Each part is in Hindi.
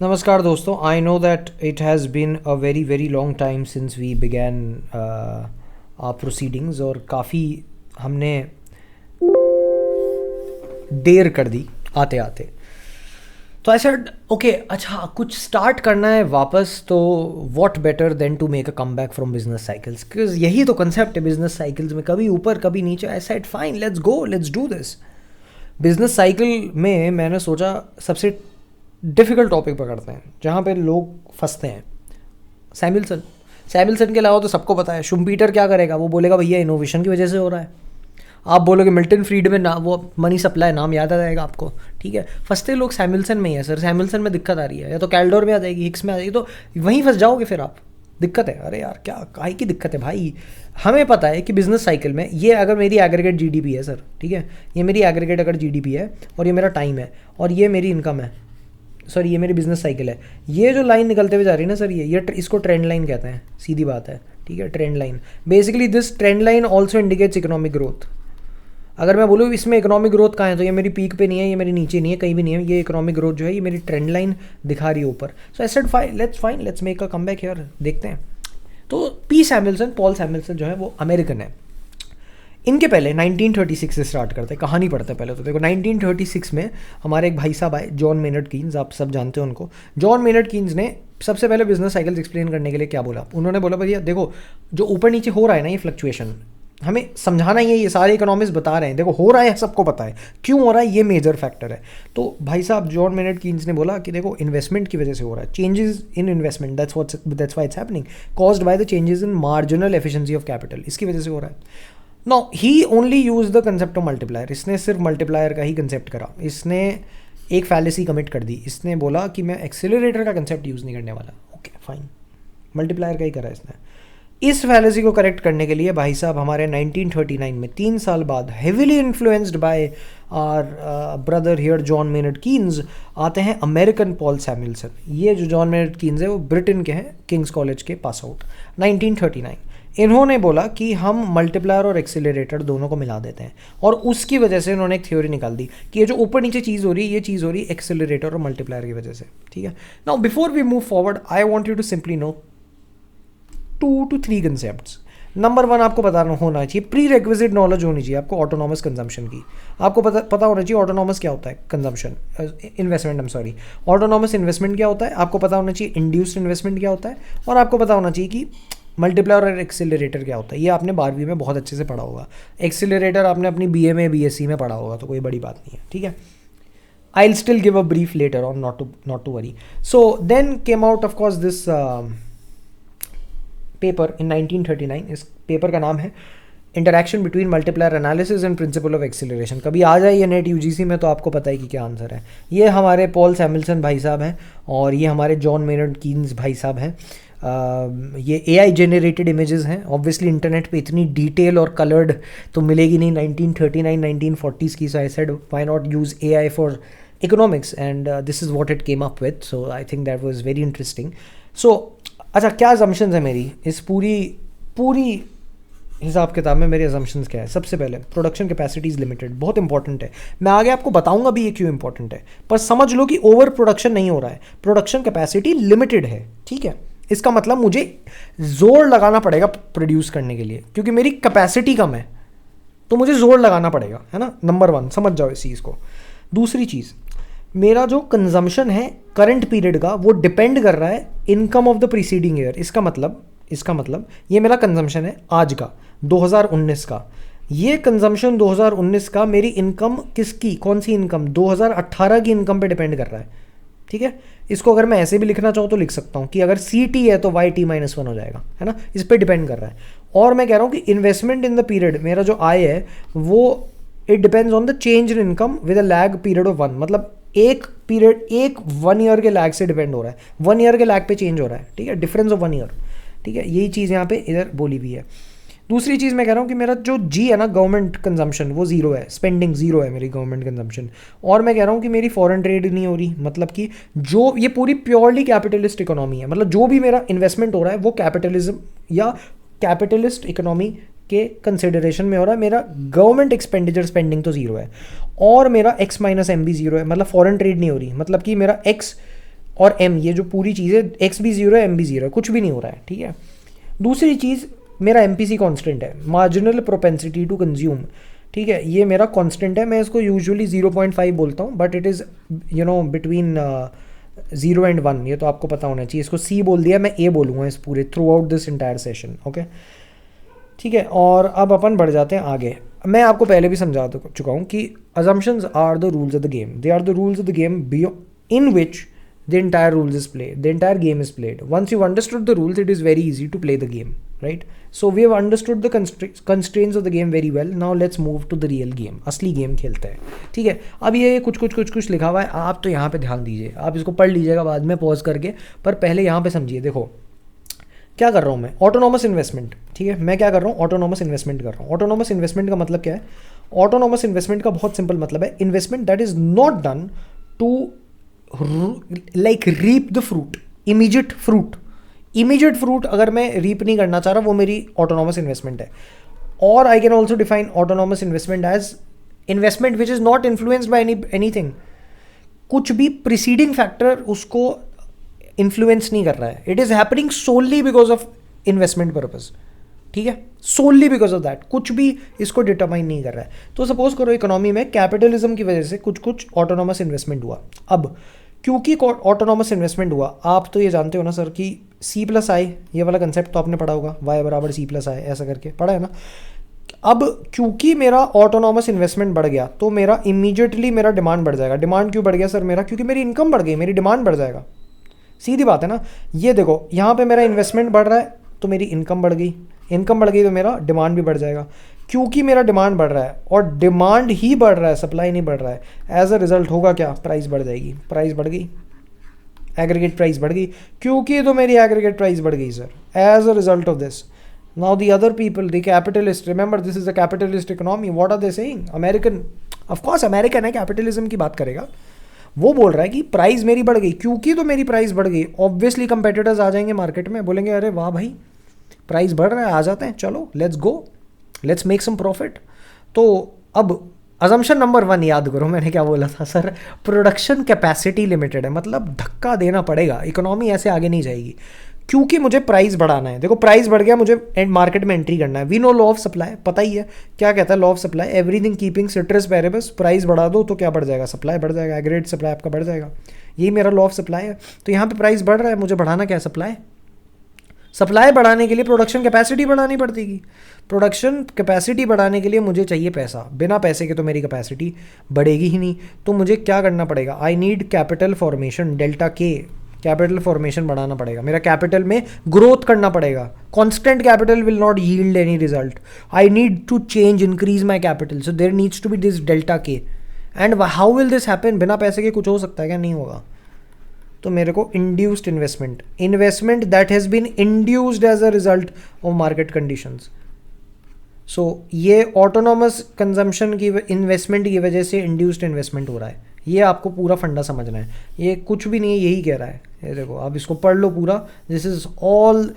नमस्कार दोस्तों, I know that it has been a very very long time since we began our proceedings और काफ़ी हमने देर कर दी आते आते। तो आई सेड ओके, अच्छा कुछ स्टार्ट करना है वापस, तो what better then to make a come back from business cycles, because यही तो कंसेप्ट है बिजनेस साइकिल्स में, कभी ऊपर कभी नीचे। आई said fine, let's go, let's do this. Business cycle में मैंने सोचा सबसे डिफ़िकल्ट टॉपिक पकड़ते हैं जहाँ पे लोग फंसते हैं। सैमुअलसन। सैमुअलसन के अलावा तो सबको पता है शुम्पीटर क्या करेगा, वो बोलेगा भैया इनोवेशन की वजह से हो रहा है। आप बोलोगे मिल्टन फ्रीडमैन, ना वो मनी सप्लाई नाम याद आ जाएगा आपको, ठीक है। फंसते लोग सैमुअलसन में ही है, सर सैमुअलसन में दिक्कत आ रही है, या तो कैल्डोर में आ जाएगी, हिक्स में आ जाएगी, तो वहीं फंस जाओगे फिर आप। दिक्कत है, अरे यार क्या काहे की दिक्कत है भाई। हमें पता है कि बिजनेस साइकिल में ये अगर मेरी एग्रीगेट जीडीपी है सर, ठीक है, ये मेरी एग्रीगेट अगर जीडीपी है और ये मेरा टाइम है और ये मेरी इनकम है, सर ये मेरी बिजनेस साइकिल है, ये जो लाइन निकलते हुए जा रही है ना सर, ये इसको ट्रेंड लाइन कहते हैं, सीधी बात है, ठीक है। Trend line, basically this trend line also indicates economic growth. अगर मैं बोलूँ इसमें इकोनॉमिक ग्रोथ कहाँ है, तो ये मेरी पीक पे नहीं है, ये मेरी नीचे नहीं है, कहीं भी नहीं है, ये इकोनॉमिक ग्रोथ जो है ये मेरी ट्रेंड लाइन दिखा रही है ऊपर। So I said fine let's make a come back here, देखते हैं। तो पी सैमुअलसन, पॉल सैमुअलसन जो है वो अमेरिकन है। इनके पहले 1936 से स्टार्ट करते हैं, कहानी पढ़ते हैं पहले। तो देखो 1936 में हमारे एक भाई साहब आए, जॉन मेनर्ड कीन्स, आप सब जानते हो उनको। जॉन मेनर्ड कीन्स ने सबसे पहले बिजनेस साइकिल्स एक्सप्लेन करने के लिए क्या बोला, उन्होंने बोला भैया देखो जो ऊपर नीचे हो रहा है ना ये फ्लक्चुएशन, हमें समझाना ही है, ये सारे इकोनॉमिस्ट बता रहे हैं, देखो हो रहा है, सबको पता है क्यों हो रहा है, ये मेजर फैक्टर है। तो भाई साहब जॉन मेनर्ड कीन्स ने बोला कि देखो इन्वेस्टमेंट की वजह से हो रहा है, changes in investment, that's why it's happening, caused by the changes in marginal efficiency of capital, इसकी वजह से हो रहा है। No he only use the concept of multiplier, इसने सिर्फ मल्टीप्लायर का ही कंसेप्ट करा। इसने एक फैलेसी कमिट कर दी, इसने बोला कि मैं एक्सेलरेटर का कंसेप्ट यूज़ नहीं करने वाला। ओके फाइन, मल्टीप्लायर का ही करा इसने। इस फैलेसी को करेक्ट करने के लिए भाई साहब हमारे 1939 में 3 साल बाद, heavily influenced by our brother here John Maynard Keynes, आते हैं अमेरिकन पॉल सैमुअलसन। ये जो जॉन मेनर्ड कीन्स है वो ब्रिटेन के हैं, किंग्स कॉलेज के पास आउट 1939। इन्होंने बोला कि हम मल्टीप्लायर और एक्सीलरेटर दोनों को मिला देते हैं, और उसकी वजह से इन्होंने एक थ्योरी निकाल दी कि ये जो ऊपर नीचे चीज़ हो रही है, ये चीज़ हो रही है एक्सीलरेटर और मल्टीप्लायर की वजह से, ठीक है। Now before we move forward, I want you to simply know 2 to 3 concepts. Number 1 आपको पता होना चाहिए, प्री रिक्विजिट नॉलेज होनी चाहिए आपको ऑटोनॉमस कंजम्पशन की। आपको पता होना चाहिए ऑटोनॉमस क्या होता है, consumption investment, I am sorry, autonomous investment क्या होता है, आपको पता होना चाहिए इंड्यूस्ड इन्वेस्टमेंट क्या होता है, और आपको पता होना चाहिए कि मल्टीप्लायर और एक्सीलरेटर क्या होता है। ये आपने 12वीं में बहुत अच्छे से पढ़ा होगा। एक्सीलरेटर आपने अपनी बीए में, बीएससी में पढ़ा होगा, तो कोई बड़ी बात नहीं है, ठीक है। I will still give a brief later on, not to worry. So then came out of course this paper in 1939। इस पेपर का नाम है interaction between multiplier analysis and principle of acceleration. कभी आ जाए ये नेट यूजीसी में तो आपको पता है कि क्या आंसर है। ये हमारे पॉल सैमुअलसन भाई साहब हैं और ये हमारे जॉन मेनर्ड कीन्स भाई साहब हैं। ये एआई जेनरेटेड इमेजेस हैं। ऑब्वियसली इंटरनेट पे इतनी डिटेल और कलर्ड तो मिलेगी नहीं 1939 1940s की। So I said why not use AI for economics, and this is what it came up with. So I think that was very interesting. So अच्छा, क्या अजम्पशंस है मेरी इस पूरी हिसाब किताब में? मेरे अजम्पशंस क्या है? सबसे पहले प्रोडक्शन कैपेसिटी इज़ लिमिटेड, बहुत इंपॉर्टेंट है। मैं आगे आपको बताऊंगा भी ये क्यों इंपॉर्टेंट है, पर समझ लो कि ओवर प्रोडक्शन नहीं हो रहा है, प्रोडक्शन कैपेसिटी लिमिटेड है, ठीक है। इसका मतलब मुझे जोर लगाना पड़ेगा प्रोड्यूस करने के लिए, क्योंकि मेरी कैपेसिटी कम है, तो मुझे जोर लगाना पड़ेगा, है ना। नंबर 1 समझ जाओ इस चीज़ को। दूसरी चीज़, मेरा जो कंजम्पशन है करंट पीरियड का, वो डिपेंड कर रहा है income of the preceding year. इसका मतलब ये मेरा कंजम्पशन है आज का, 2019 का। ये कंजम्पशन 2019 का मेरी इनकम किसकी, कौन सी इनकम, 2018 की इनकम पे डिपेंड कर रहा है, ठीक है। इसको अगर मैं ऐसे भी लिखना चाहूँ तो लिख सकता हूँ कि अगर CT है तो YT-1 हो जाएगा, है ना। इस पर डिपेंड कर रहा है। और मैं कह रहा हूँ कि इन्वेस्टमेंट इन द पीरियड, मेरा जो आय है वो it depends on the change in income with a lag period of 1। मतलब एक पीरियड, 1 ईयर के लैग से डिपेंड हो रहा है, 1 ईयर के लैग पे चेंज हो रहा है, ठीक है, डिफरेंस ऑफ 1 ईयर, ठीक है। यही चीज़ यहाँ पे इधर बोली हुई है। दूसरी चीज़ मैं कह रहा हूँ कि मेरा जो G है ना, गवर्नमेंट कंजम्पशन, वो 0 है, स्पेंडिंग 0 है मेरी गवर्नमेंट कंजम्पशन। और मैं कह रहा हूँ कि मेरी फॉरेन ट्रेड नहीं हो रही, मतलब कि जो ये पूरी प्योरली कैपिटलिस्ट इकोनॉमी है, मतलब जो भी मेरा इन्वेस्टमेंट हो रहा है वो कैपिटलिज्म या कैपिटलिस्ट इकोनॉमी के कंसिडरेशन में हो रहा है। मेरा गवर्नमेंट एक्सपेंडिचर स्पेंडिंग तो 0 है, और मेरा X - MB 0 है, मतलब फॉरेन ट्रेड नहीं हो रही, मतलब कि मेरा X और m, ये जो पूरी चीज़ है, x भी 0 है, m भी 0 है, कुछ भी नहीं हो रहा है, ठीक है। दूसरी चीज़, मेरा MPC कांस्टेंट है, मार्जिनल प्रोपेंसिटी टू कंज्यूम, ठीक है, ये मेरा कांस्टेंट है। मैं इसको यूजुअली 0.5 बोलता हूँ, but it is between 0 and 1, ये तो आपको पता होना चाहिए। इसको C बोल दिया, मैं A बोलूँगा इस पूरे through out this entire session, okay, ठीक है। और अब अपन बढ़ जाते हैं आगे। मैं आपको पहले भी समझा चुका हूँ कि assumptions are the rules of the game. They are the rules of the game in which the entire rules is played. The entire game is played. Once you've understood the rules, it is very easy to play the game, right? So we have understood the constraints of the game very well. Now let's move to the real game. असली गेम खेलते हैं, ठीक है। अब ये कुछ लिखा हुआ है, आप तो यहाँ पे ध्यान दीजिए, आप इसको पढ़ लीजिएगा बाद में पॉज करके, पर पहले यहाँ पे समझिए। देखो क्या कर रहा हूँ मैं, ऑटोनॉमस इन्वेस्टमेंट, ठीक है। मैं क्या कर रहा हूँ, ऑटोनॉमस इन्वेस्टमेंट कर रहा हूँ। ऑटोनॉमस इन्वेस्टमेंट का मतलब क्या है? ऑटोनॉमस इन्वेस्टमेंट का बहुत सिंपल मतलब है, investment that is not done to like reap the fruit, immediate fruit अगर मैं रीप नहीं करना चाह रहा, वो मेरी ऑटोनॉमस इन्वेस्टमेंट है। और I can also define autonomous investment as investment which is not influenced by anything. कुछ भी प्रिसीडिंग फैक्टर उसको इन्फ्लुएंस नहीं कर रहा है, it is happening solely because of investment purpose, ठीक है, सोनली बिकॉज ऑफ दैट, कुछ भी इसको डिटरमाइन नहीं कर रहा है। तो सपोज करो इकोनॉमी में कैपिटलिज्म की वजह से कुछ ऑटोनॉमस इन्वेस्टमेंट हुआ। अब क्योंकि ऑटोनॉमस इन्वेस्टमेंट हुआ, आप तो ये जानते हो ना सर कि C+I, ये वाला कंसेप्ट तो आपने पढ़ा होगा, y बराबर C+I ऐसा करके पढ़ा है ना। अब क्योंकि मेरा ऑटोनॉमस इन्वेस्टमेंट बढ़ गया तो मेरा इमीडिएटली मेरा डिमांड बढ़ जाएगा। डिमांड क्यों बढ़ गया सर मेरा? क्योंकि मेरी इनकम बढ़ गई, मेरी डिमांड बढ़ जाएगा, सीधी बात है ना। ये देखो यहाँ पे मेरा इन्वेस्टमेंट बढ़ रहा है तो मेरी इनकम बढ़ गई, इनकम बढ़ गई तो मेरा डिमांड भी बढ़ जाएगा। क्योंकि मेरा डिमांड बढ़ रहा है और डिमांड ही बढ़ रहा है, सप्लाई नहीं बढ़ रहा है, एज अ रिजल्ट होगा क्या? प्राइस बढ़ जाएगी, प्राइस बढ़ गई, एग्रीगेट प्राइस बढ़ गई। क्योंकि तो मेरी एग्रीगेट प्राइस बढ़ गई sir, as a result of this now the other people, the capitalist, remember this is a capitalist economy, what are they saying? American, of course American है, कैपिटलिज्म की बात करेगा, वो बोल रहा है कि प्राइस मेरी बढ़ गई। क्योंकि तो मेरी प्राइस बढ़ गई, ऑब्वियसली कंपेटिटर्स आ जाएंगे मार्केट में, बोलेंगे अरे वाह भाई प्राइस बढ़ रहा है, आ जाते हैं, चलो let's go, let's make some profit. तो अब अजम्पशन नंबर 1 याद करो, मैंने क्या बोला था सर? प्रोडक्शन कैपेसिटी लिमिटेड है, मतलब धक्का देना पड़ेगा, इकोनॉमी ऐसे आगे नहीं जाएगी। क्योंकि मुझे प्राइस बढ़ाना है, देखो प्राइस बढ़ गया, मुझे मार्केट में एंट्री करना है। We know law of supply, पता ही है क्या कहता है law of supply, everything keeping ceteris paribus, price बढ़ा दो तो क्या बढ़ जाएगा? सप्लाई बढ़ जाएगा, एग्रीगेट सप्लाई आपका बढ़ जाएगा। यही मेरा लॉ ऑफ सप्लाई है। तो यहाँ पे प्राइस बढ़ रहा है, मुझे बढ़ाना क्या है? सप्लाई। सप्लाई बढ़ाने के लिए प्रोडक्शन कैपेसिटी बढ़ानी पड़ती। प्रोडक्शन कैपेसिटी बढ़ाने के लिए मुझे चाहिए पैसा, बिना पैसे के तो मेरी कैपेसिटी बढ़ेगी ही नहीं। तो मुझे क्या करना पड़ेगा? I need capital formation, delta K, capital formation बढ़ाना पड़ेगा, मेरा कैपिटल में ग्रोथ करना पड़ेगा। Constant capital will not yield any result, I need to change, increase my capital, so there needs to be this delta K. And how will this happen? बिना पैसे के कुछ हो सकता है क्या? नहीं होगा। तो मेरे को induced investment that has been induced as a result of market conditions. So ये ऑटोनॉमस कंजम्पशन की, इन्वेस्टमेंट की वजह से इंड्यूस्ड इन्वेस्टमेंट हो रहा है। ये आपको पूरा फंडा समझना है, ये कुछ भी नहीं है, यही कह रहा है। ये देखो आप इसको पढ़ लो पूरा, this is all,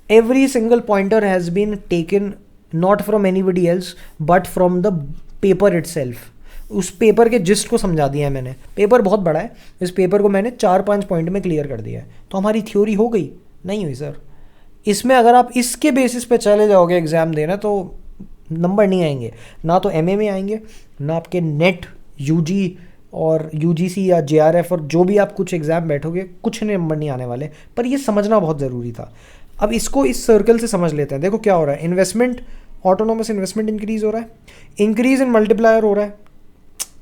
every single pointer has been taken not from anybody else but from the paper itself. उस पेपर के जिस्ट को समझा दिया है मैंने, पेपर बहुत बड़ा है, इस पेपर को मैंने 4-5 पॉइंट में क्लियर कर दिया है। तो हमारी थ्योरी हो गई? नहीं हुई सर। इसमें अगर आप इसके बेसिस पे चले जाओगे एग्ज़ाम देना तो नंबर नहीं आएंगे, ना तो एमए में आएंगे, ना आपके नेट, यूजी और यूजीसी या जेआरएफ और जो भी आप कुछ एग्ज़ाम बैठोगे, कुछ नंबर नहीं आने वाले। पर ये समझना बहुत ज़रूरी था। अब इसको इस सर्कल से समझ लेते हैं। देखो क्या हो रहा है, इन्वेस्टमेंट, ऑटोनॉमस इन्वेस्टमेंट इंक्रीज़ हो रहा है, इंक्रीज़ इन मल्टीप्लायर हो रहा है।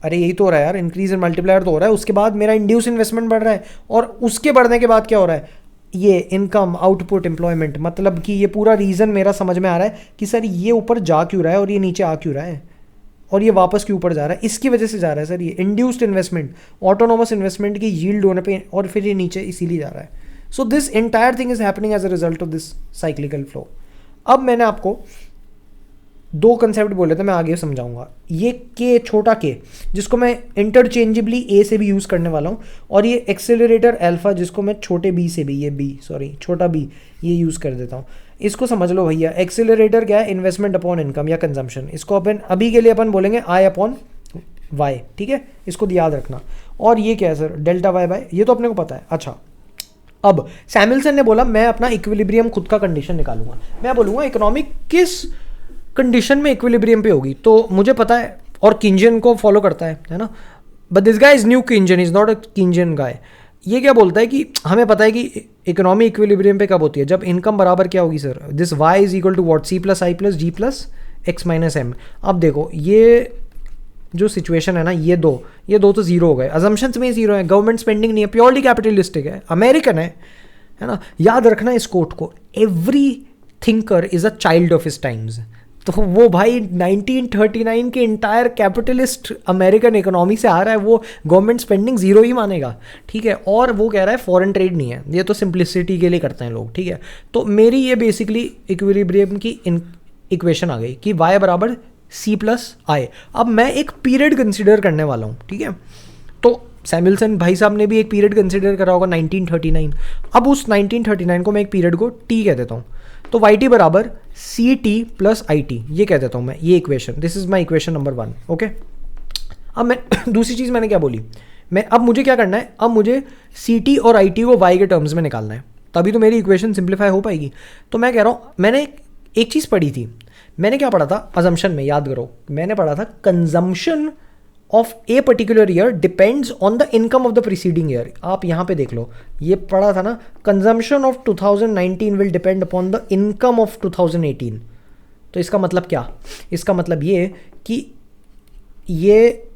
अरे यही तो हो रहा है यार, इंक्रीज इन मल्टीप्लायर तो हो रहा है। उसके बाद मेरा इंड्यूस इन्वेस्टमेंट बढ़ रहा है, और उसके बढ़ने के बाद क्या हो रहा है? ये इनकम, आउटपुट, एम्प्लॉयमेंट। मतलब कि ये पूरा रीज़न मेरा समझ में आ रहा है कि सर ये ऊपर जा क्यों रहा है और ये नीचे आ क्यों रहा है और ये वापस क्यों ऊपर जा रहा है? इसकी वजह से जा रहा है सर, ये इंड्यूस्ड इन्वेस्टमेंट, ऑटोनॉमस इन्वेस्टमेंट की यील्ड होने पे, और फिर ये नीचे इसीलिए जा रहा है। So this entire thing is happening as a result of this cyclical flow. अब मैंने आपको 2 कंसेप्ट बोले थे, मैं आगे समझाऊंगा। ये के, छोटा के, जिसको मैं इंटरचेंजेबली ए से भी यूज़ करने वाला हूँ, और ये एक्सेलरेटर अल्फा, जिसको मैं छोटे बी से भी, ये बी, सॉरी छोटा बी, ये यूज़ कर देता हूँ। इसको समझ लो भैया। एक्सेलरेटर क्या है? इन्वेस्टमेंट अपॉन इनकम या कंजम्पशन। इसको अपन अभी के लिए अपन बोलेंगे आई अपॉन वाई, ठीक है, इसको याद रखना। और ये क्या है सर, डेल्टा वाई बाय, ये तो अपने को पता है। अच्छा, अब सैमुअल्सन ने बोला मैं अपना इक्विलिब्रियम खुद का कंडीशन निकालूंगा, मैं बोलूँगा इकोनॉमी किस कंडीशन में इक्विलिब्रियम पे होगी, तो मुझे पता है और किंजन को फॉलो करता है ना, but this guy is new Keynesian, is not a Keynesian guy. ये क्या बोलता है कि हमें पता है कि इकोनॉमी इक्विलिब्रियम पे कब होती है, जब इनकम बराबर क्या होगी sir, this Y is equal to what, C plus I plus G plus X minus M. अब देखो ये जो सिचुएशन है ना, ये दो तो जीरो हो गए, अजम्पशंस में जीरो है, गवर्नमेंट स्पेंडिंग नहीं है, प्योरली कैपिटलिस्टिक है, अमेरिकन है ना। याद रखना इस कोट को, every thinker is a child of his times. तो वो भाई 1939 के इंटायर कैपिटलिस्ट अमेरिकन इकोनॉमी से आ रहा है, वो गवर्नमेंट स्पेंडिंग जीरो ही मानेगा, ठीक है। और वो कह रहा है फॉरेन ट्रेड नहीं है, ये तो सिंप्लिसिटी के लिए करते हैं लोग, ठीक है। तो मेरी ये बेसिकली इक्विलिब्रियम की इक्वेशन आ गई कि y बराबर सी प्लस आई। अब मैं एक पीरियड कंसिडर करने वाला हूँ, ठीक है। तो सैमुअल्सन भाई साहब ने भी एक पीरियड कंसिडर करा होगा 1939। अब उस 1939 को मैं एक पीरियड को टी कह देता हूँ, तो वाई टी बराबर C T plus I T, ये कह देता हूँ मैं, ये equation, this is my equation number 1, okay. अब मैं दूसरी चीज़ मैंने क्या बोली, मैं अब मुझे क्या करना है, अब मुझे सी टी और आई टी को वाई के टर्म्स में निकालना है, तभी तो मेरी इक्वेशन सिंप्लीफाई हो पाएगी। तो मैं कह रहा हूँ, मैंने एक चीज़ पढ़ी थी, मैंने क्या पढ़ा था अजम्पशन में, याद करो, मैंने पढ़ा था consumption of a particular year depends on the income of the preceding year. आप यहाँ पे देख लो, ये पढ़ा था ना, consumption of 2019 will depend upon the income of 2018। तो इसका मतलब क्या, इसका मतलब ये कि ये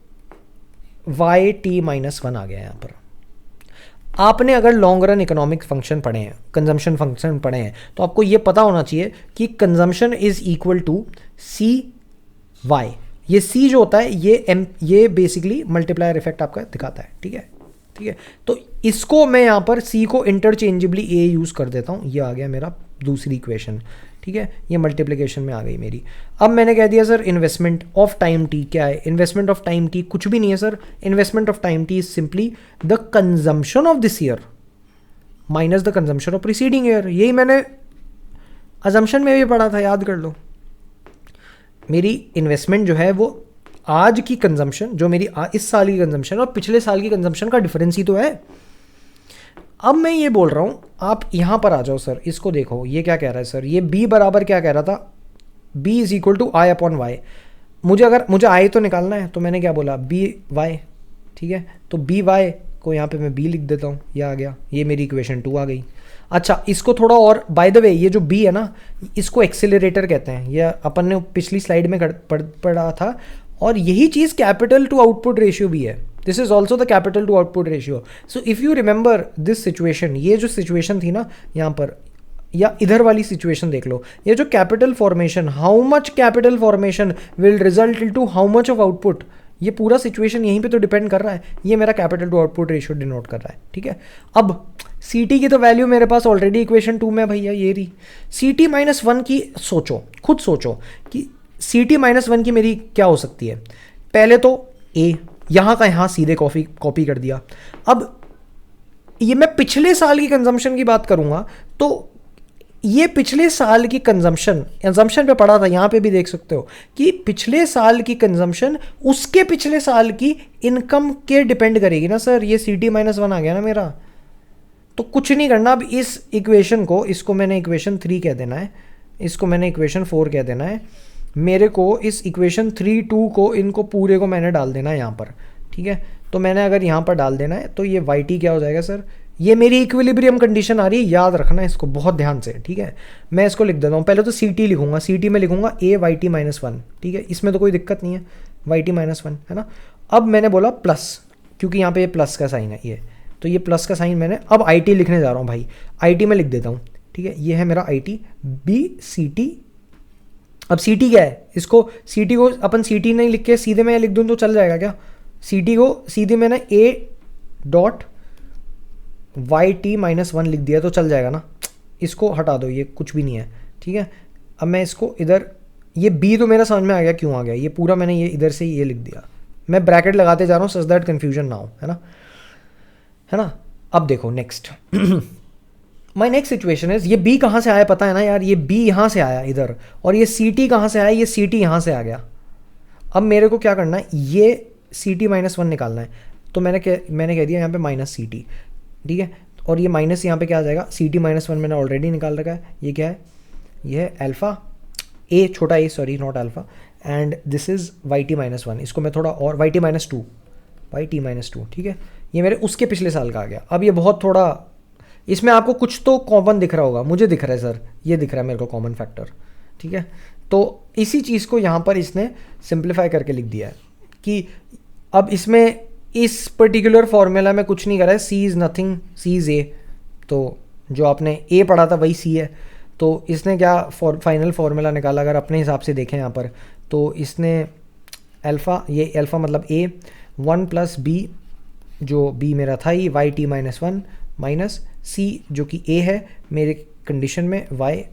वाई टी माइनस वन आ गया यहाँ पर। आपने अगर लॉन्ग रन इकोनॉमिक फंक्शन पढ़े हैं, कंजम्पशन फंक्शन पढ़े हैं, तो आपको ये पता होना चाहिए कि consumption is equal to C Y. ये सी जो होता है ये बेसिकली मल्टीप्लायर इफेक्ट आपका दिखाता है, ठीक है, ठीक है। तो इसको मैं यहाँ पर सी को इंटरचेंजेबली ए यूज़ कर देता हूँ, ये आ गया मेरा दूसरी इक्वेशन, ठीक है, ये मल्टीप्लिकेशन में आ गई मेरी। अब मैंने कह दिया sir investment of time T क्या है, इन्वेस्टमेंट ऑफ टाइम टी कुछ भी नहीं है sir, investment of time T is simply the consumption of this year minus the consumption of preceding year. यही मैंने अजम्पशन में भी पढ़ा था, याद कर लो। मेरी इन्वेस्टमेंट जो है वो आज की कंजम्पशन, जो मेरी इस साल की कंजम्पशन और पिछले साल की कंजम्पशन का डिफरेंस ही तो है। अब मैं ये बोल रहा हूँ, आप यहाँ पर आ जाओ सर, इसको देखो, ये क्या कह रहा है सर, ये b बराबर क्या कह रहा था, b is equal to I upon Y. मुझे आई तो निकालना है, तो मैंने क्या बोला, बी वाई, ठीक है। तो बी वाई को यहाँ पे मैं b लिख देता हूँ, ये आ गया, ये मेरी इक्वेशन 2 आ गई। अच्छा, इसको थोड़ा और, बाय द वे ये जो b है ना, इसको एक्सेलरेटर कहते हैं, ये अपन ने पिछली स्लाइड में पढ़ा था, और यही चीज़ कैपिटल टू आउटपुट रेशियो भी है। This is also the capital to output ratio. So if you remember this situation, ये जो सिचुएशन थी ना यहाँ पर, या इधर वाली सिचुएशन देख लो, ये जो capital formation, how much capital formation will result in to how much of output, ये पूरा सिचुएशन यहीं पे तो डिपेंड कर रहा है। ये मेरा capital to output ratio denote कर रहा है, ठीक है। अब सी टी की तो वैल्यू मेरे पास ऑलरेडी इक्वेशन 2 में भैया, ये रही। सी टी माइनस वन की सोचो, खुद सोचो कि सी टी माइनस वन की मेरी क्या हो सकती है। पहले तो ए, यहाँ का यहाँ सीधे कॉपी कर दिया। अब ये मैं पिछले साल की कंजम्पशन की बात करूँगा, तो ये पिछले साल की कंजम्पशन पे पड़ा था, यहाँ पे भी देख सकते हो कि पिछले साल की कंजम्पशन उसके पिछले साल की इनकम के डिपेंड करेगी ना सर। ये सी टी माइनस वन आ गया ना मेरा, तो कुछ नहीं करना। अब इस इक्वेशन को, इसको मैंने इक्वेशन 3 कह देना है, इसको मैंने इक्वेशन 4 कह देना है। मेरे को इस इक्वेशन 3, 2 को, इनको पूरे को मैंने डाल देना है यहाँ पर, ठीक है। तो मैंने अगर यहाँ पर डाल देना है, तो ये वाई टी क्या हो जाएगा सर, ये मेरी इक्विलिब्रियम कंडीशन आ रही है, याद रखना इसको बहुत ध्यान से, ठीक है। मैं इसको लिख देता हूँ, पहले तो सी टी लिखूंगा, सी टी में लिखूंगा ए वाई टी माइनस वन, ठीक है, इसमें तो कोई दिक्कत नहीं है, वाई टी माइनस वन है ना। अब मैंने बोला प्लस, क्योंकि यहाँ पे ये प्लस का साइन है, ये तो ये प्लस का साइन मैंने, अब आई टी लिखने जा रहा हूँ भाई, आई टी में लिख देता हूँ, ठीक है। ये है मेरा I T, B C T. अब सी टी क्या है, इसको सी टी को अपन सी टी नहीं लिख के सीधे मैं लिख दूँ तो चल जाएगा क्या। सी टी को सीधे मैंने A dot Y T minus one लिख दिया तो चल जाएगा ना। इसको हटा दो, ये कुछ भी नहीं है, ठीक है। अब मैं इसको इधर, ये बी तो मेरा समझ में आ गया क्यों आ गया, ये पूरा मैंने ये इधर से ये लिख दिया, मैं ब्रैकेट लगाते जा रहा हूँ सच दैट कन्फ्यूजन ना हो, है ना। अब देखो next, my next situation is, ये बी कहाँ से आया पता है ना यार, ये बी यहाँ से आया इधर, और ये सी टी कहाँ से आया, ये सी टी यहाँ से आ गया। अब मेरे को क्या करना है, ये सी टी माइनस वन निकालना है। तो मैंने कह दिया यहाँ पे माइनस सी टी, ठीक है। और ये माइनस यहाँ पे क्या आ जाएगा, सी टी माइनस वन मैंने ऑलरेडी निकाल रखा है। ये क्या है, ये है अल्फ़ा ए, छोटा a, sorry not alpha, and this is y T minus one. इसको मैं थोड़ा और y T minus two, y T minus two, ठीक है। ये मेरे उसके पिछले साल का आ गया। अब ये बहुत थोड़ा, इसमें आपको कुछ तो कॉमन दिख रहा होगा, मुझे दिख रहा है सर, ये दिख रहा है मेरे को कॉमन फैक्टर, ठीक है। तो इसी चीज़ को यहाँ पर इसने सिंप्लीफाई करके लिख दिया है कि अब इसमें इस पर्टिकुलर फॉर्मूला में कुछ नहीं करा है, c is nothing, c is a. तो जो आपने ए पढ़ा था वही सी है। तो इसने क्या फाइनल फार्मूला निकाला, अगर अपने हिसाब से देखें यहाँ पर, तो इसने अल्फ़ा, ये अल्फ़ा मतलब ए, वन प्लस बी, जो बी मेरा था ही y T minus one, minus c जो कि ए है मेरे कंडीशन में, वाई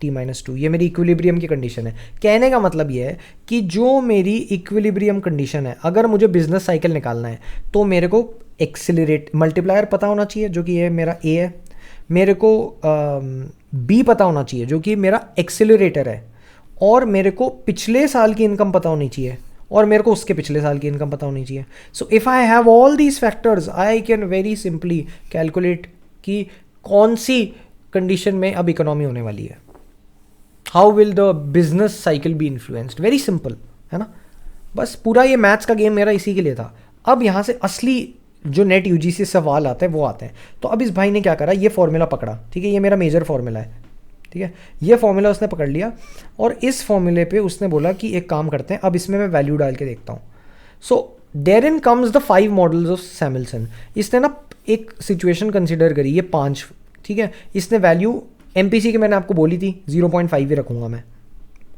टी माइनस टू। ये मेरी इक्विलिब्रियम की कंडीशन है। कहने का मतलब ये है कि जो मेरी इक्विलिब्रियम कंडीशन है, अगर मुझे बिजनेस साइकिल निकालना है तो मेरे को एक्सिलरेट मल्टीप्लायर पता होना चाहिए जो कि ये मेरा ए है, मेरे को बी पता होना चाहिए जो कि मेरा एक्सिलरेटर है, और मेरे को पिछले साल की इनकम पता होनी चाहिए, और मेरे को उसके पिछले साल की इनकम पता होनी चाहिए। So if I have all these factors I can very simply calculate कि कौन सी कंडीशन में अब इकोनॉमी होने वाली है, how will the business cycle B influenced. Very simple है ना। बस पूरा ये मैथ्स का गेम मेरा इसी के लिए था। अब यहाँ से असली जो नेट यूजीसी से सवाल आते हैं वो आते हैं। तो अब इस भाई ने क्या करा, ये फॉर्मूला पकड़ा, ठीक है, ये मेरा मेजर फॉर्मूला है, ठीक है, ये फॉर्मूला उसने पकड़ लिया, और इस फॉर्मूले पे उसने बोला कि एक काम करते हैं, अब इसमें मैं वैल्यू डाल के देखता हूँ। So there in comes the 5 models of Samuelson. इसने ना एक सिचुएशन कंसिडर करी, ये 5, ठीक है। इसने वैल्यू एमपीसी की मैंने आपको बोली थी 0.5 ही रखूँगा मैं,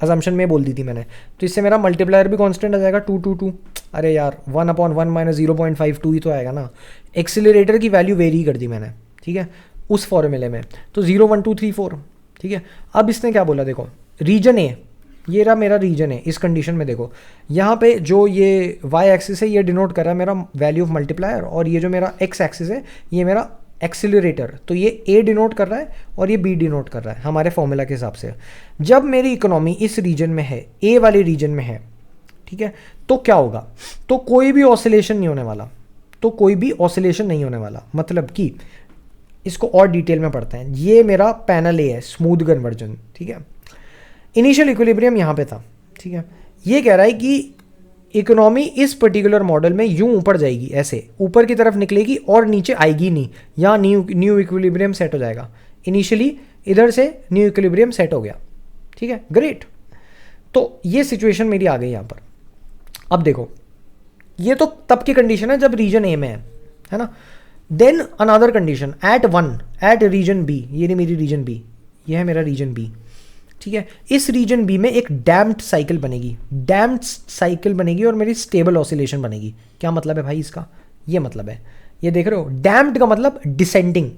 अजम्पशन में बोल दी थी मैंने। तो इससे मेरा मल्टीप्लायर भी कांस्टेंट आ जाएगा 2 2 2। अरे यार 1/1 माइनस 0.5 2 ही तो आएगा ना। एक्सीलरेटर की वैल्यू वेरी कर दी मैंने, ठीक है, उस फॉर्मूले में। तो 0 1 2 3 4, ठीक है। अब इसने क्या बोला, देखो रीजन ए, ये रहा मेरा रीजन है। इस कंडीशन में देखो यहाँ पे जो ये वाई एक्सिस है ये डिनोट कर रहा है मेरा वैल्यू ऑफ मल्टीप्लायर, और ये जो मेरा एक्स एक्सिस है ये मेरा एक्सीलरेटर। तो ये ए डिनोट कर रहा है और ये बी डिनोट कर रहा है हमारे फॉर्मूला के हिसाब से। जब मेरी इकोनॉमी इस रीजन में है, ए वाले रीजन में है, ठीक है, तो क्या होगा, तो कोई भी ऑसिलेशन नहीं होने वाला, तो कोई भी ऑसिलेशन नहीं होने वाला। मतलब कि इसको और डिटेल में पढ़ते हैं। ये मेरा पैनल ए है, स्मूथ कन्वर्जन, ठीक है। इनिशियल इक्विलिब्रियम यहाँ पे था, ठीक है। ये कह रहा है कि इकोनॉमी इस पर्टिकुलर मॉडल में यूं ऊपर जाएगी, ऐसे ऊपर की तरफ निकलेगी और नीचे आएगी नहीं, यहाँ न्यू इक्विलिब्रियम सेट हो जाएगा। इनिशियली इधर से न्यू इक्विलिब्रियम सेट हो गया, ठीक है, ग्रेट। तो ये सिचुएशन मेरी आ गई यहाँ पर। अब देखो ये तो तब की कंडीशन है जब रीजन ए में है ना। Then another condition at 1 at region B, ये नहीं मेरी रीजन बी, ये है मेरा रीजन बी, ठीक है। इस रीजन बी में एक डैम्प्ड साइकिल बनेगी, डैम्प्ड साइकिल बनेगी और मेरी स्टेबल ऑसिलेशन बनेगी। क्या मतलब है भाई इसका, ये मतलब है, ये देख रहे हो, डैम्प्ड का मतलब डिसेंडिंग,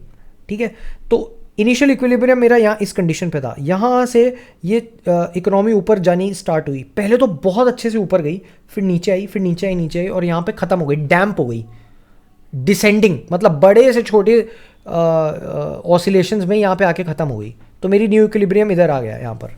ठीक है। तो इनिशियल इक्विलिब्रियम मेरा यहाँ इस कंडीशन पे था, यहाँ से ये इकोनॉमी ऊपर जानी स्टार्ट हुई। पहले तो बहुत अच्छे से ऊपर गई, फिर नीचे आई, फिर नीचे आई, नीचे आई, और यहाँ पे ख़त्म हो गई, डैम्प हो गई, डिसेंडिंग, मतलब बड़े से छोटे ऑसिलेशंस में यहाँ पे आके ख़त्म हो गई। तो मेरी न्यू इक्विलिब्रियम इधर आ गया, यहाँ पर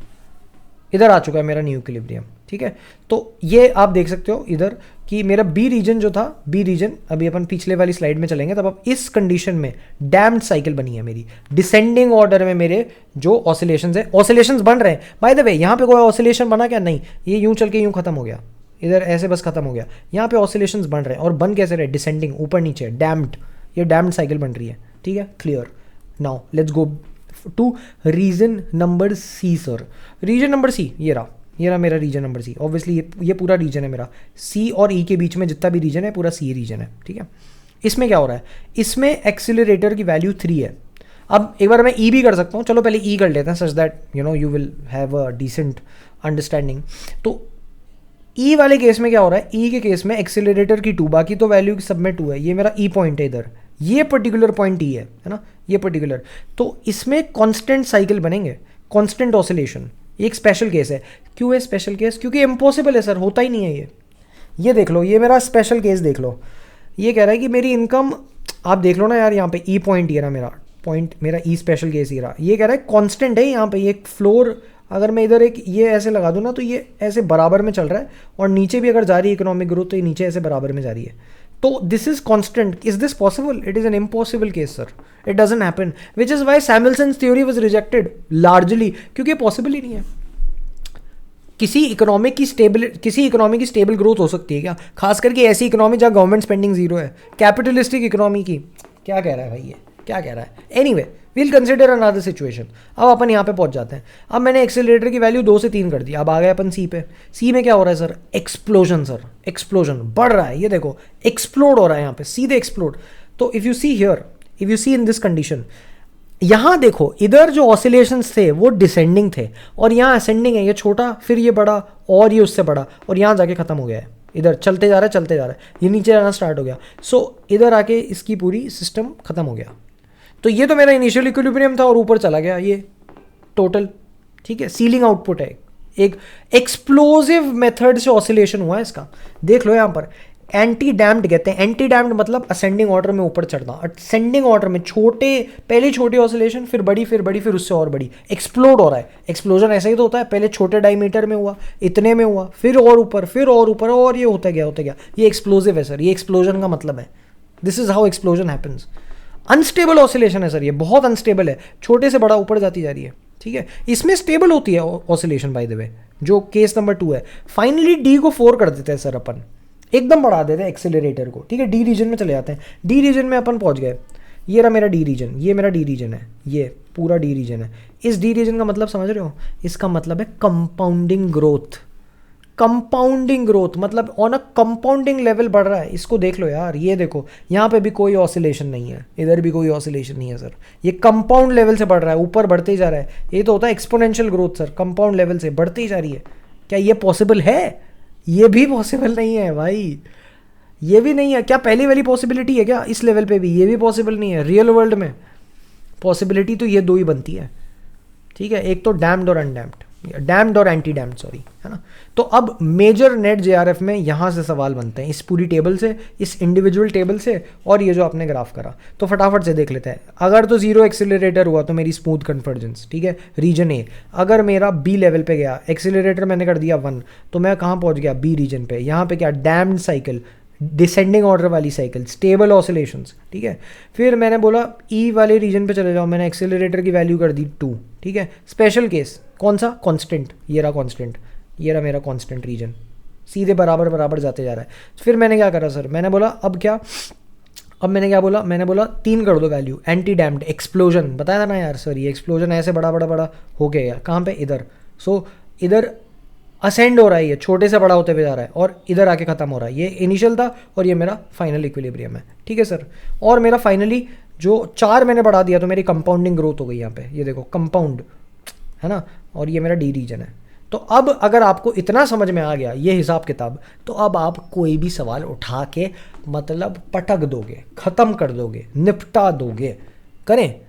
इधर आ चुका है मेरा न्यू इक्विलिब्रियम, ठीक है। तो ये आप देख सकते हो इधर कि मेरा बी रीजन जो था, बी रीजन, अभी अपन पिछले वाली स्लाइड में चलेंगे तब अब इस कंडीशन में डैम्प्ड साइकिल बनी है मेरी, डिसेंडिंग ऑर्डर में मेरे जो ऑसिलेशंस है, ऑसिलेशंस बन रहे हैं। बाय द वे यहाँ पे कोई ऑसिलेशन बना क्या, नहीं, ये यूं चल के यूं खत्म हो गया, इधर ऐसे बस खत्म हो गया। यहाँ पे ऑसिलेशंस बन रहे हैं, और बन कैसे रहे, डिसेंडिंग, ऊपर नीचे, डैम्प्ड, ये डैम्प्ड साइकिल बन रही है, ठीक है, clear. Now let's go to region number C sir. Region number C ये रहा मेरा रीजन नंबर सी। ऑब्वियसली ये पूरा रीजन है मेरा, सी और ई के बीच में जितना भी रीजन है पूरा सी रीजन है, ठीक है। इसमें क्या हो रहा है, इसमें एक्सीलरेटर की वैल्यू 3 है। अब एक बार मैं ई भी कर सकता हूँ, चलो पहले ई कर लेते हैं such that you know you will have a decent understanding. तो ई वाले केस में क्या हो रहा है, ई के केस में एक्सीलरेटर की 2, बाकी तो वैल्यू सब में 2 है। ये मेरा ई पॉइंट है इधर, ये पर्टिकुलर पॉइंट ई है ना, ये पर्टिकुलर। तो इसमें कांस्टेंट साइकिल बनेंगे, कांस्टेंट ऑसिलेशन। ये एक स्पेशल केस है। क्यों है स्पेशल केस, क्योंकि इम्पॉसिबल है सर, होता ही नहीं है ये देख लो, ये मेरा स्पेशल केस देख लो। ये कह रहा है कि मेरी इनकम, आप देख लो ना यार, यहाँ पे ई पॉइंट ये रहा मेरा पॉइंट, मेरा ई स्पेशल केस ये रहा। ये कह रहा है कांस्टेंट है यहाँ पे, ये एक फ्लोर, अगर मैं इधर एक ये ऐसे लगा दूँ ना तो ये ऐसे बराबर में चल रहा है, और नीचे भी अगर जा रही है इकोनॉमिक ग्रोथ तो ये नीचे ऐसे बराबर में जा रही है। तो this is constant. Is this possible? It is an impossible case sir. It doesn't happen, which is why Samuelson's theory was rejected largely, क्योंकि पॉसिबल ही नहीं है. किसी इकोनॉमी की स्टेबल ग्रोथ हो सकती है क्या? खास करके ऐसी इकोनॉमी जहाँ गवर्नमेंट स्पेंडिंग जीरो है, कैपिटलिस्टिक इकोनॉमी की. क्या कह रहा है भाई ये, क्या कह रहा है? Anyway, we'll consider another situation. अब अपन यहाँ पे पहुँच जाते हैं. अब मैंने एक्सेलरेटर की वैल्यू 2 से 3 कर दी. अब आ गए अपन सी पे. सी में क्या हो रहा है सर? एक्सप्लोजन सर, एक्सप्लोजन बढ़ रहा है. ये देखो एक्सप्लोड हो रहा है यहाँ पे, सीधे एक्सप्लोड. तो if you see here, if you see in this condition, यहाँ देखो इधर जो ऑसिलेशंस थे वो डिसेंडिंग थे और यहाँ असेंडिंग है. ये छोटा, फिर ये बड़ा, और ये उससे बड़ा, और यहाँ जाके ख़त्म हो गया है. इधर चलते जा रहा है, चलते जा रहा है, ये नीचे जाना स्टार्ट हो गया. सो इधर आके इसकी पूरी सिस्टम ख़त्म हो गया. तो ये तो मेरा इनिशियल इक्विलिब्रियम था और ऊपर चला गया ये टोटल. ठीक है, सीलिंग आउटपुट है. एक एक्सप्लोजिव मेथड से ऑसिलेशन हुआ है इसका. देख लो यहाँ पर एंटी डैम्ड कहते हैं. एंटी डैम्ड मतलब असेंडिंग ऑर्डर में ऊपर चढ़ना, असेंडिंग ऑर्डर में छोटे, पहले छोटी ऑसिलेशन, फिर बड़ी, फिर बड़ी, फिर उससे और बड़ी. एक्सप्लोड हो रहा है. एक्सप्लोजन ऐसा ही तो होता है, पहले छोटे डायमीटर में हुआ, इतने में हुआ, फिर और ऊपर, फिर और ऊपर, और ये होता गया, होता गया. ये एक्सप्लोजिव है सर, ये एक्सप्लोजन का मतलब है. This is how explosion happens. Unstable oscillation है सर, ये बहुत अनस्टेबल है, छोटे से बड़ा ऊपर जाती जा रही है. ठीक है, इसमें स्टेबल होती है ऑसिलेशन बाय द वे, जो केस नंबर 2 है. फाइनली डी को 4 कर देते हैं सर अपन, एकदम बढ़ा देते हैं एक्सेलरेटर को. ठीक है, डी रीजन में चले जाते हैं. डी रीजन में अपन पहुंच गए. ये रहा मेरा डी रीजन, ये मेरा डी रीजन है, ये पूरा डी रीजन है. इस डी रीजन का मतलब समझ रहे हो? इसका मतलब है कंपाउंडिंग ग्रोथ. कंपाउंडिंग ग्रोथ मतलब ऑन अ कंपाउंडिंग लेवल बढ़ रहा है. इसको देख लो यार, ये देखो यहाँ पे भी कोई ऑसिलेशन नहीं है, इधर भी कोई ऑसिलेशन नहीं है सर. ये कंपाउंड लेवल से बढ़ रहा है, ऊपर बढ़ते ही जा रहा है. ये तो होता है exponential growth sir, compound level से बढ़ती ही जा रही है. क्या ये पॉसिबल है? ये भी पॉसिबल नहीं है भाई, ये भी नहीं है. क्या पहली वाली पॉसिबिलिटी है क्या इस लेवल पे भी? ये भी पॉसिबल नहीं है. रियल वर्ल्ड में पॉसिबिलिटी तो ये 2 ही बनती है. ठीक है, एक तो डैम्ड और अनडैम्ड, डैम्ड और एंटी डैम्ड, सॉरी, है ना. तो अब मेजर नेट जेआरएफ में यहाँ से सवाल बनते हैं, इस पूरी टेबल से, इस इंडिविजुअल टेबल से, और ये जो आपने ग्राफ करा. तो फटाफट से देख लेते हैं. अगर तो 0 एक्सीलरेटर हुआ तो मेरी स्मूथ कन्वर्जेंस. ठीक है, रीजन ए. अगर मेरा बी लेवल पे गया, एक्सीलरेटर मैंने कर दिया 1, तो मैं कहाँ पहुँच गया? बी रीजन पे. यहाँ पे क्या? डैम्ड साइकिल, डिसेंडिंग ऑर्डर वाली साइकिल, स्टेबल ऑसिलेशंस. ठीक है, फिर मैंने बोला ई वाले रीजन पे चले जाओ. मैंने एक्सेलरेटर की वैल्यू कर दी 2. ठीक है, स्पेशल केस कौन सा? कांस्टेंट. ये रहा कांस्टेंट, ये रहा मेरा कांस्टेंट रीजन, सीधे बराबर बराबर जाते जा रहा है. फिर मैंने क्या करा सर? मैंने बोला अब क्या, अब मैंने क्या बोला? मैंने बोला 3 कर दो वैल्यू. एंटी डैम्ड, एक्सप्लोजन बताया था ना यार सर, ये एक्सप्लोजन ऐसे बड़ा बड़ा बड़ा हो गया यार. कहाँ पे? इधर. सो इधर असेंड हो रहा है, ये छोटे से बड़ा होते हुए जा रहा है, और इधर आके ख़त्म हो रहा है. ये इनिशियल था और ये मेरा फाइनल इक्विलिब्रियम है. ठीक है सर, और मेरा फाइनली जो 4 मैंने बढ़ा दिया तो मेरी कंपाउंडिंग ग्रोथ हो गई यहाँ पे. ये देखो कंपाउंड है ना, और ये मेरा डी रीजन है. तो अब अगर आपको इतना समझ में आ गया ये हिसाब किताब, तो अब आप कोई भी सवाल उठा के मतलब पटक दोगे, ख़त्म कर दोगे, निपटा दोगे. करें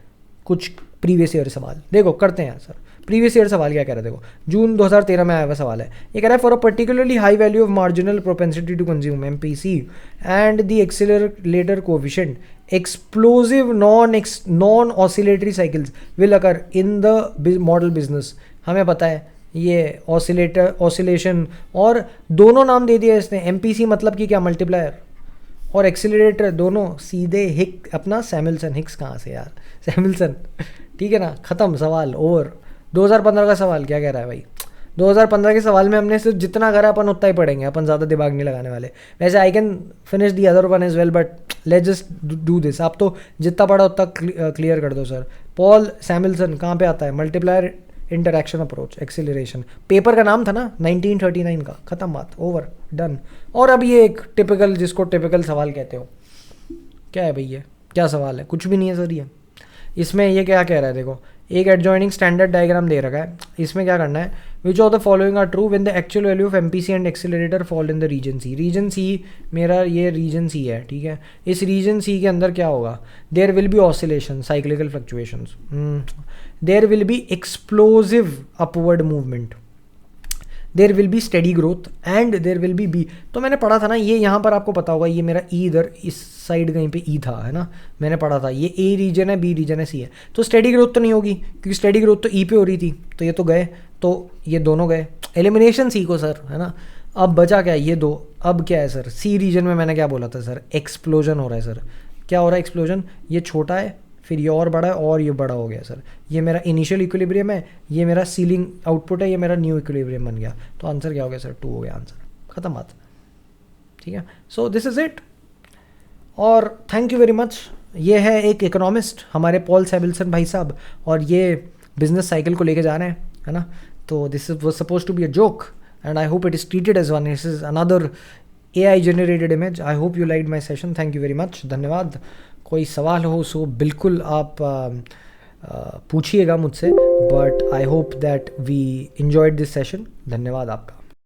कुछ प्रीवियस ईयर सवाल, देखो करते हैं सर. प्रीवियस ईयर सवाल क्या कह रहा है? देखो, जून 2013 में आया हुआ सवाल है. ये कह रहा है for a particularly high value of marginal propensity to consume MPC and the accelerator coefficient explosive non oscillatory cycles will occur in the model business. हमें पता है ये ऑसिलेटर, ऑसिलेशन, और दोनों नाम दे दिया इसने. एमपीसी मतलब कि क्या? मल्टीप्लायर, और एक्सीलरेटर दोनों सीधे हिक अपना सैमुअल्सन. हिक्स कहाँ से यार? सैमुअल्सन. ठीक है ना, ख़त्म, सवाल ओवर. 2015 का सवाल क्या कह रहा है भाई? 2015 के सवाल में हमने सिर्फ जितना करा अपन उतना ही पढ़ेंगे, अपन ज़्यादा दिमाग नहीं लगाने वाले. वैसे I can finish the other one as well, but let's just do this. आप तो जितना पढ़ा उतना क्लियर कर दो सर. पॉल सैमुअल्सन कहाँ पे आता है? Multiplier interaction approach, acceleration. Paper का नाम था ना 1939 का. ख़त्म बात, ओवर, डन. और अब ये एक टिपिकल, जिसको टिपिकल सवाल कहते हो, क्या है भैया? क्या सवाल है? कुछ भी नहीं है सर. ये इसमें ये क्या कह रहा है? देखो, एक एडजॉइनिंग स्टैंडर्ड डायग्राम दे रखा है. इसमें क्या करना है? Which of the following are true when the actual value of MPC and accelerator fall in the region C. Region C मेरा ये रीजन सी है. ठीक है, इस रीजन सी के अंदर क्या होगा? There will be oscillation, cyclical fluctuations. There will be explosive upward movement. There will be steady growth and there will be B. तो मैंने पढ़ा था ना, ये यहाँ पर आपको पता होगा, ये मेरा ई इधर इस साइड कहीं पे ई था, है ना. मैंने पढ़ा था ये ए रीजन है, बी रीजन है, सी है. तो स्टेडी ग्रोथ तो नहीं होगी, क्योंकि स्टेडी ग्रोथ तो ई पे हो रही थी, तो ये तो गए, तो ये दोनों गए. एलिमिनेशन सी को सर, है ना. अब बचा क्या है, ये दो। अब क्या है सर, सी रीजन में मैंने क्या बोला था सर, एक्सप्लोजन हो रहा है सर। क्या हो रहा है एक्सप्लोजन, ये छोटा है, फिर ये और बड़ा है, और ये बड़ा हो गया सर। ये मेरा इनिशियल इक्विलिब्रियम है, ये मेरा सीलिंग आउटपुट है, ये मेरा न्यू इक्विलिब्रियम बन गया। तो आंसर क्या हो गया सर, 2 हो गया आंसर, ख़त्म बात। ठीक है, सो दिस इज़ इट, और थैंक यू वेरी मच। ये है एक इकोनॉमिस्ट हमारे पॉल सेबिल्सन भाई साहब, और ये बिजनेस साइकिल को लेके जा रहे हैं, है ना। तो this is was suppose to be a joke and I hope it is treated as one. This is another AI generated image. I hope you like my session, thank you very much, धन्यवाद। कोई सवाल हो सो बिल्कुल आप पूछिएगा मुझसे, but I hope that we enjoyed this session. धन्यवाद आपका।